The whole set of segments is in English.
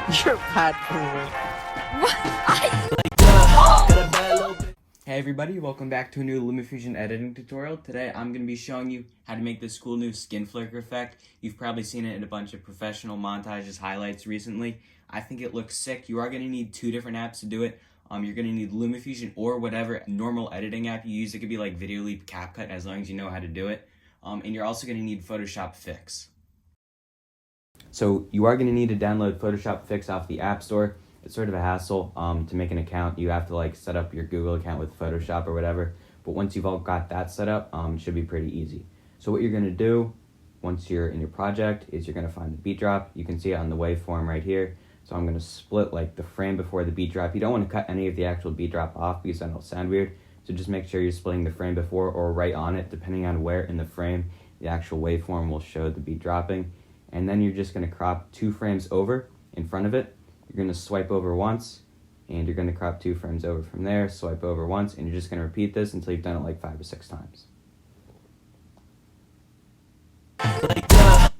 You're bad boomer. Hey everybody, welcome back to a new Lumafusion editing tutorial. Today I'm going to be showing you how to make this cool new skin flicker effect. You've probably seen it in a bunch of professional montages highlights recently. I think it looks sick. You are going to need two different apps to do it. You're going to need Lumafusion or whatever normal editing app you use. It could be like Video Leap, CapCut, as long as you know how to do it. And you're also going to need Photoshop Fix. So you are going to need to download Photoshop Fix off the App Store. It's sort of a hassle to make an account. You have to like set up your Google account with Photoshop or whatever. But once you've all got that set up, it should be pretty easy. So what you're going to do once you're in your project is you're going to find the beat drop. You can see it on the waveform right here. So I'm going to split like the frame before the beat drop. You don't want to cut any of the actual beat drop off because then it'll sound weird. So just make sure you're splitting the frame before or right on it, depending on where in the frame the actual waveform will show the beat dropping. And then you're just going to crop 2 frames over in front of it. You're going to swipe over once, and you're going to crop 2 frames over from there, swipe over once, and you're just going to repeat this until you've done it like 5 or 6 times.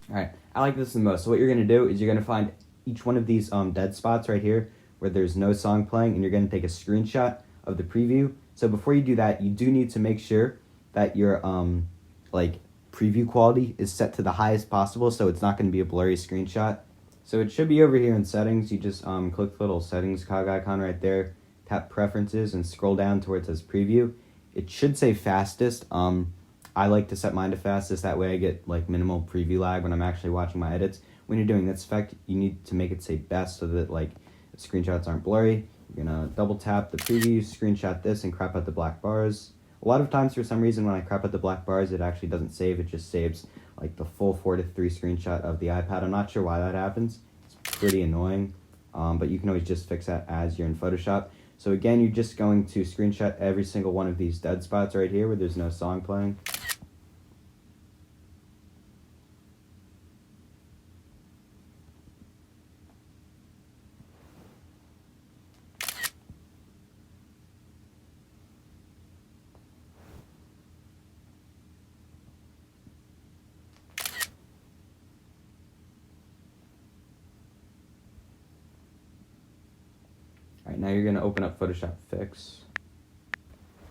Alright, I like this the most. So what you're going to do is you're going to find each one of these dead spots right here where there's no song playing, and you're going to take a screenshot of the preview. So before you do that, you do need to make sure that your preview quality is set to the highest possible, so it's not going to be a blurry screenshot. So it should be over here in settings. You just click the little settings cog icon right there, tap preferences, and scroll down to where it says preview. It should say fastest. I like to set mine to fastest, that way I get like minimal preview lag when I'm actually watching my edits. When you're doing this effect, you need to make it say best so that like the screenshots aren't blurry. You're gonna double tap the preview, screenshot this, and crop out the black bars. A lot of times, for some reason, when I crop out the black bars, it actually doesn't save. It just saves like the full 4:3 screenshot of the iPad. I'm not sure why that happens. It's pretty annoying, but you can always just fix that as you're in Photoshop. So again, you're just going to screenshot every single one of these dead spots right here where there's no song playing. Alright, now you're going to open up Photoshop Fix.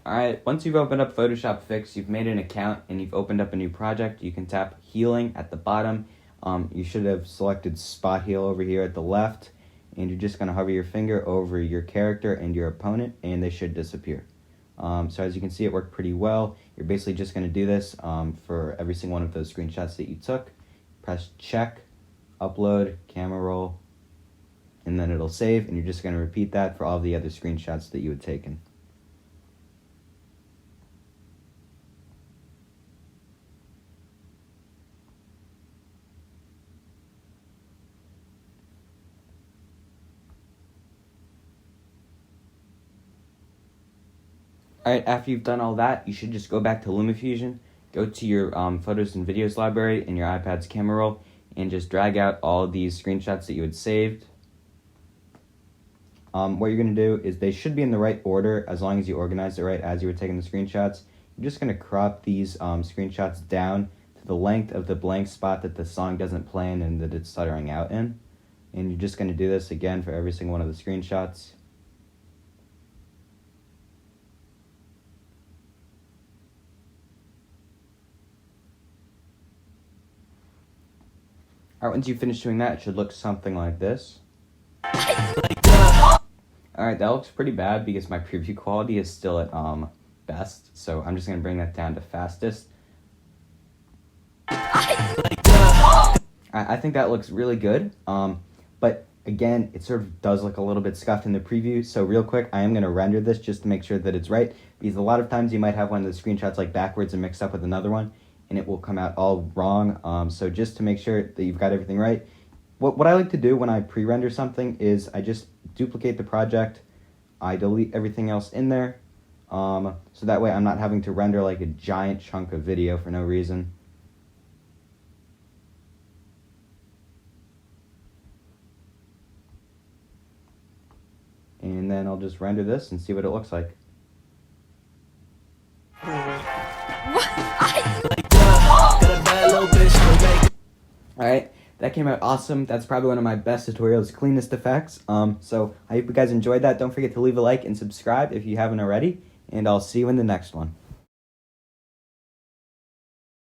Alright, once you've opened up Photoshop Fix, you've made an account and you've opened up a new project, you can tap Healing at the bottom. You should have selected Spot Heal over here at the left, and you're just going to hover your finger over your character and your opponent, and they should disappear. So as you can see, it worked pretty well. You're basically just going to do this for every single one of those screenshots that you took. Press check, upload, camera roll, and then it'll save, and you're just going to repeat that for all the other screenshots that you had taken. Alright, after you've done all that, you should just go back to Lumafusion, go to your Photos and Videos library in your iPad's camera roll, and just drag out all these screenshots that you had saved. What you're going to do is they should be in the right order as long as you organized it right as you were taking the screenshots. You're just going to crop these screenshots down to the length of the blank spot that the song doesn't play in and that it's stuttering out in. And you're just going to do this again for every single one of the screenshots. Alright, once you finish doing that, it should look something like this. Alright, that looks pretty bad because my preview quality is still at best, so I'm just going to bring that down to fastest. I think that looks really good, but again, it sort of does look a little bit scuffed in the preview, so real quick, I am going to render this just to make sure that it's right, because a lot of times you might have one of the screenshots like backwards and mixed up with another one, and it will come out all wrong, so just to make sure that you've got everything right, what I like to do when I pre-render something is I just duplicate the project, I delete everything else in there, so that way I'm not having to render like a giant chunk of video for no reason. And then I'll just render this and see what it looks like. Alright, that came out awesome. That's probably one of my best tutorials, cleanest effects. So I hope you guys enjoyed that. Don't forget to leave a like and subscribe if you haven't already, and I'll see you in the next one.